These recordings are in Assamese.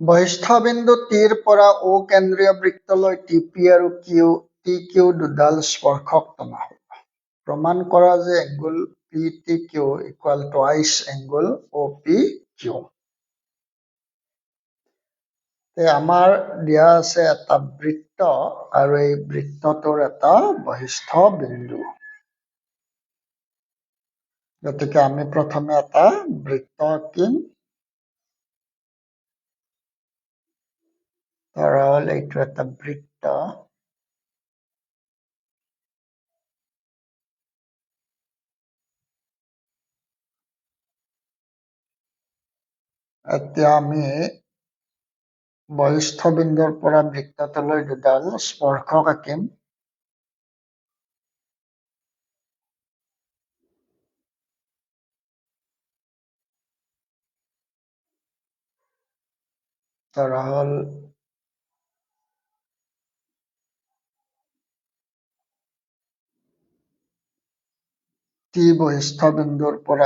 বহিস্থ বিন্দু টিৰ পৰা ও কেন্দ্ৰীয় বৃত্তলৈ টিপি আৰু টি কিউ দুডাল স্পৰ্শক টনা হ'ল। প্ৰমাণ কৰা যে angle P T Q equal twice angle O P Q. আমাৰ দিয়া আছে এটা বৃত্ত আৰু এই বৃত্তটোৰ এটা বহিস্থ বিন্দু। গতিকে আমি প্ৰথমে এটা বৃত্ত আঁকিম। ধৰা হ'ল এইটো এটা বৃত্ত। এতিয়া আমি বহিস্থ বিন্দুৰ পৰা বৃত্তটোলৈ দুডাল স্পৰ্শক আঁকিম। ধৰা হ'ল টি বহিস্থ বিন্দুৰ পৰা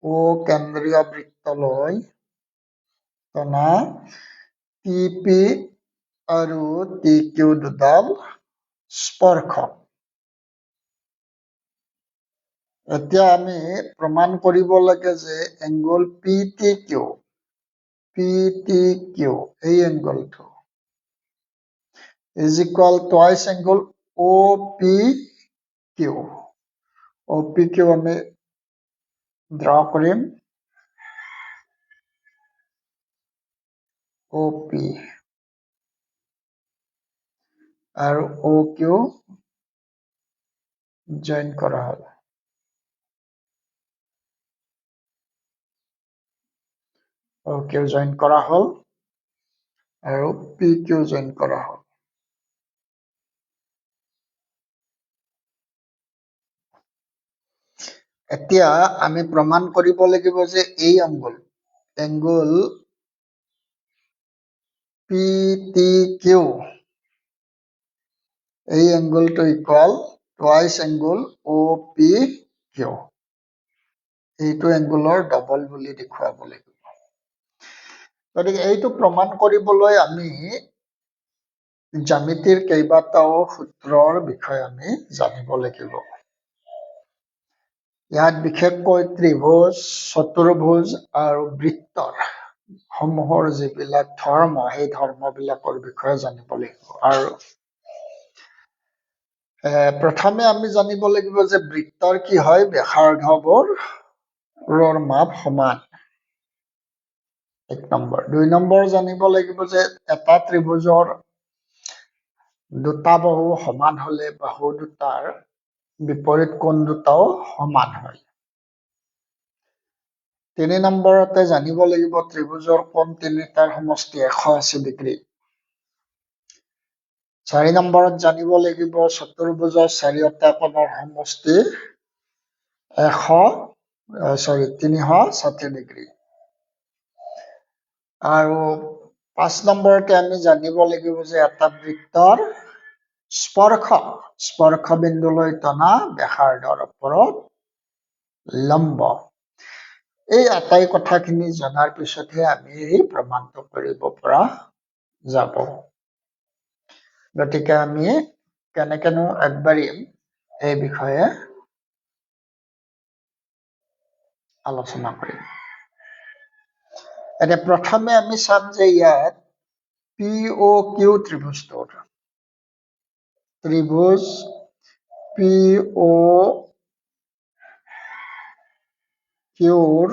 ও কেন্দ্ৰীয় বৃত্তলৈ টনা টি পি আৰু টি কিউ দুডাল স্পৰ্শক। এতিয়া আমি প্ৰমাণ কৰিব লাগে যে এংগুল পি টি কিউ এই এংগুলটো is equal twice angle O P Q. O P Q আমি ড্ৰ কৰিম। অ পি আৰু অ কিউ জইন কৰা হ'ল। অ কিউ জইন কৰা হ'ল আৰু পি কিউ জইন কৰা হ'ল। এতিয়া আমি প্ৰমাণ কৰিব লাগিব যে এই এংগুল পি টি কিউ এই এংগুলটো equal twice angle O P Q. এইটো এংগুলৰ ডবল বুলি দেখুৱাব লাগিব। গতিকে এইটো প্ৰমাণ কৰিবলৈ আমি জ্যামিতিৰ কেইবাটাও সূত্ৰৰ বিষয়ে আমি জানিব লাগিব। ইয়াত বিশেষকৈ ত্ৰিভুজ, চতুৰ্ভুজ আৰু বৃত্তৰ সমূহৰ যিবিলাক ধৰ্ম সেই ধৰ্মবিলাকৰ বিষয়ে জানিব লাগিব। আৰু প্ৰথমে আমি জানিব লাগিব যে বৃত্তৰ কি হয়, ব্যাসাৰ্ধবোৰৰ মাপ সমান। 1 নম্বৰ। 2 নম্বৰ জানিব লাগিব যে এটা ত্ৰিভুজৰ দুটা বাহু সমান হলে বাহু দুটাৰ বিপৰীত কোণ দুটাও সমান হয়। 3 নম্বৰতে জানিব লাগিব ত্ৰিভুজৰ কোণ তিনিটাৰ সমষ্টি 180 ডিগ্ৰী। 4 নম্বৰত জানিব লাগিব চতুৰ্ভুজৰ চাৰিওটা কোণৰ সমষ্টি 360 ডিগ্ৰী। আৰু 5 নম্বৰতে আমি জানিব লাগিব যে এটা বৃত্তৰ স্পৰ্শ বিন্দুলৈ টনা ব্যাসাৰ্ধৰ ওপৰত লম্ব। এই আটাই কথাখিনি জনাৰ পিছতহে আমি এই প্ৰমাণটো কৰিব পৰা যাব। গতিকে আমি কেনেকেনো আগবাঢ়িম এই বিষয়ে আলোচনা কৰিম। এতিয়া প্ৰথমে আমি চাম যে ইয়াত পি অ কিউ ত্ৰিভুজটোৰ ত্ৰিভুজ পি অ কিউৰ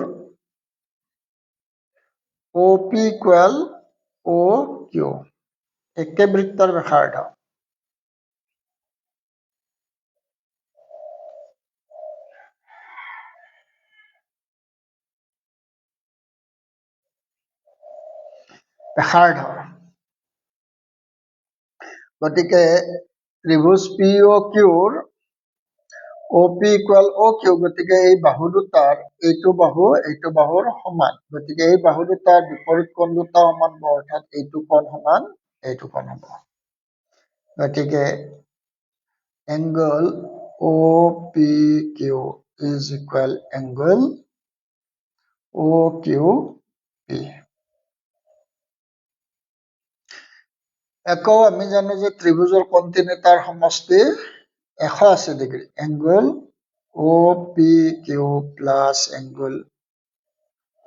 অ পি ইকুৱেল অ কিউ একে বৃত্তৰ ব্যাসাৰ্ধ। গতিকে ত্ৰিভুজ পি অ কিউৰ OP ইকুৱেল OQ, গতিকে এই বাহু দুটাৰ এইটো বাহুৰ সমান, গতিকে এই বাহু দুটাৰ বিপৰীত কোণ দুটা সমান হ'ব, অৰ্থাৎ এইটো কোণ সমান এইটো কোণ হ'ব। গতিকে angle OPQ is equal angle OQP. আকৌ আমি জানো যে ত্ৰিভুজৰ কোণ তিনিটাৰ সমষ্টি 180 degree. angle OPQ plus angle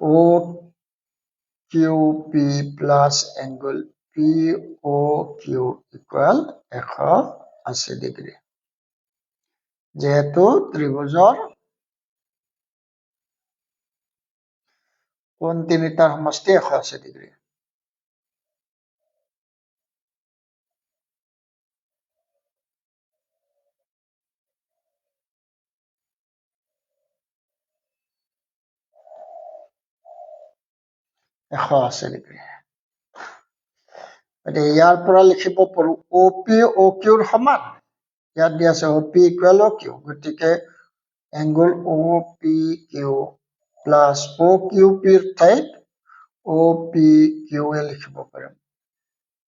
OQP plus angle POQ equal 180 degree. যেহেতু ত্ৰিভুজৰ কোণ তিনিটাৰ সমষ্টি 180 ডিগ্ৰী। ইয়াৰ পৰা লিখিব পাৰো OP OQৰ সমান, ইয়াত দিয়া আছে OP ইকুৱেল OQ, গতিকে angle OPQ plus OQPৰ ঠাইত OPQ লিখিব পাৰিম,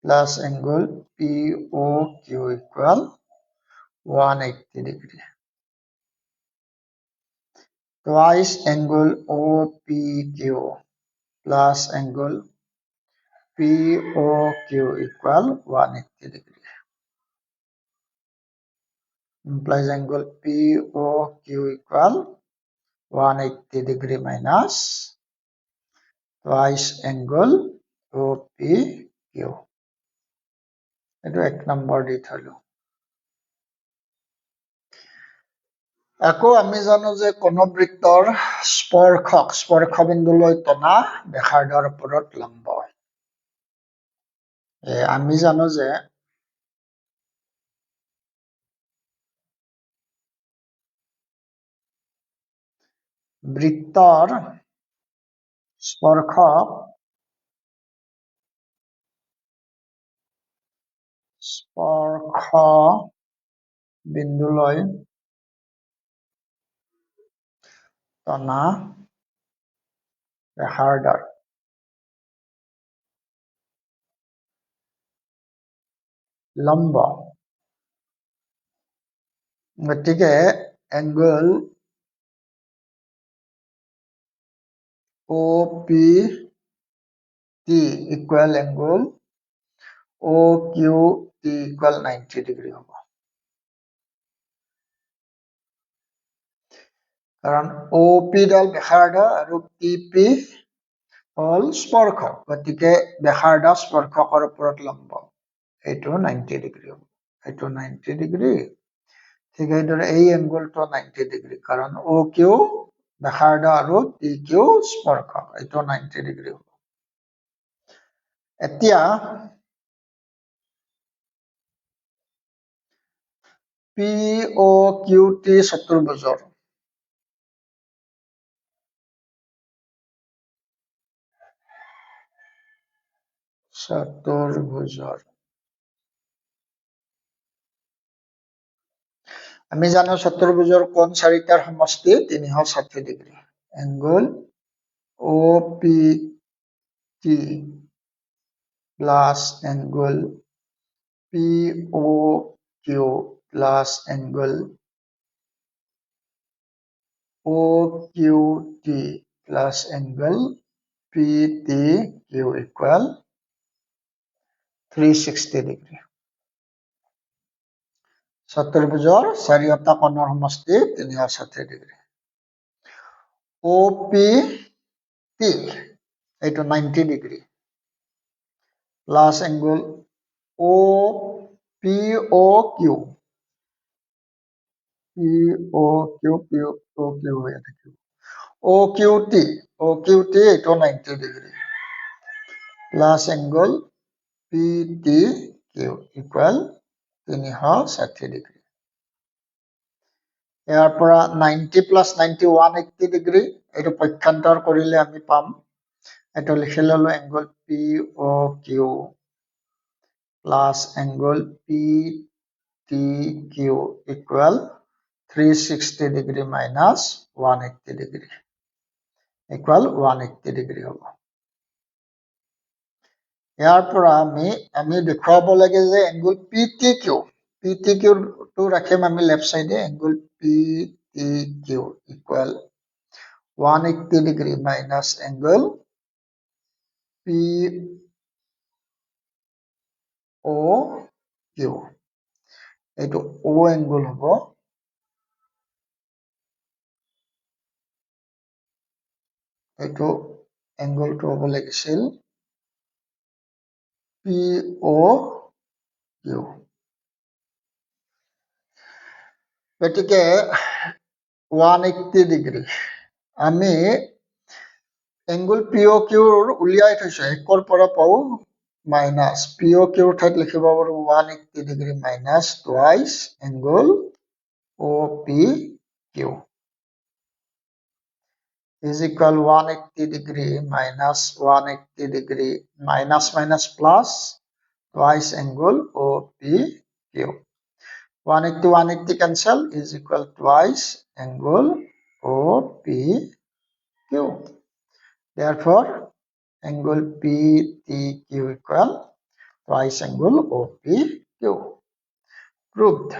plus angle POQ equal 180 degree. Twice angle OPQ plus angle POQ equal 180 degree. Implies angle POQ equal 180 degree minus twice angle OPQ. Itu 1 number di thalo. আকৌ আমি জানো যে কোণবৃত্তৰ স্পৰ্শ বিন্দুলৈ টনা ব্যাসাৰ্ধৰ ওপৰত লম্ব। আমি জানো যে বৃত্তৰ স্পৰ্শ বিন্দুলৈ টনা ব্যাসাৰ্ধৰ লম্ব। গতিকে angle OPT equal angle OQT equal 90 degree হ'ব। কাৰণ OP ডাল ব্যাসাৰ্ধ আৰু PP হল স্পৰ্শ, গতিকে ব্যাসাৰ্ধ স্পৰ্শকৰ ওপৰত লম্ব, এইটো 90 ডিগ্ৰী হ'ব, এইটো 90 ডিগ্ৰী। ঠিক এইদৰে এই এংগলটো 90 ডিগ্ৰী, কাৰণ OQ ব্যাসাৰ্ধ আৰু PQ স্পৰ্শ, এইটো 90 ডিগ্ৰী হ'ব। এতিয়া POQT চতুৰ্ভুজৰ আমি জানো চতুৰ্ভুজৰ কোণ চাৰিটাৰ সমষ্টি 360 degree. Angle OPT plus angle POQ plus angle OQT plus angle PTQ equal 360 degree. চতুৰ্ভুজৰ চাৰিওটা কোণৰ সমষ্টি 360 ডিগ্ৰী। OPT এইটো 90 ডিগ্ৰী প্লাস এংগল POQ হয়ে থাকিব। OQT এইটো 90 degree plus angle PTQ equal 360 degree. ইয়াৰ পৰা 90 plus 90 180 ডিগ্ৰী, এইটো পক্ষান্তৰ কৰিলে আমি পাম, এইটো লিখি ললো angle POQ plus angle PTQ equal 360 degree minus 180 degree equal 180 degree হ'ব ইয়াৰ পৰা আমি দেখুৱাব লাগে যে এংগল PTQ টো ৰাখিম আমি লেফট সাইডে angle PTQ equal 180 degree minus angle POQ এইটো O angle হ'ব এইটো angle টো হ'ব লাগিছিল POQ গতিকে 180 ডিগ্ৰী আমি এংগল POQ উলিয়াই থৈছো একৰ পৰা পাও মাইনাস POQ ঠাইত লিখিব পাৰো 180 degree minus twice angle OPQ is equal 180 degree minus 180 degree minus minus plus twice angle OPQ 180 180 cancel is equal twice angle OPQ therefore angle PTQ equal twice angle OPQ proved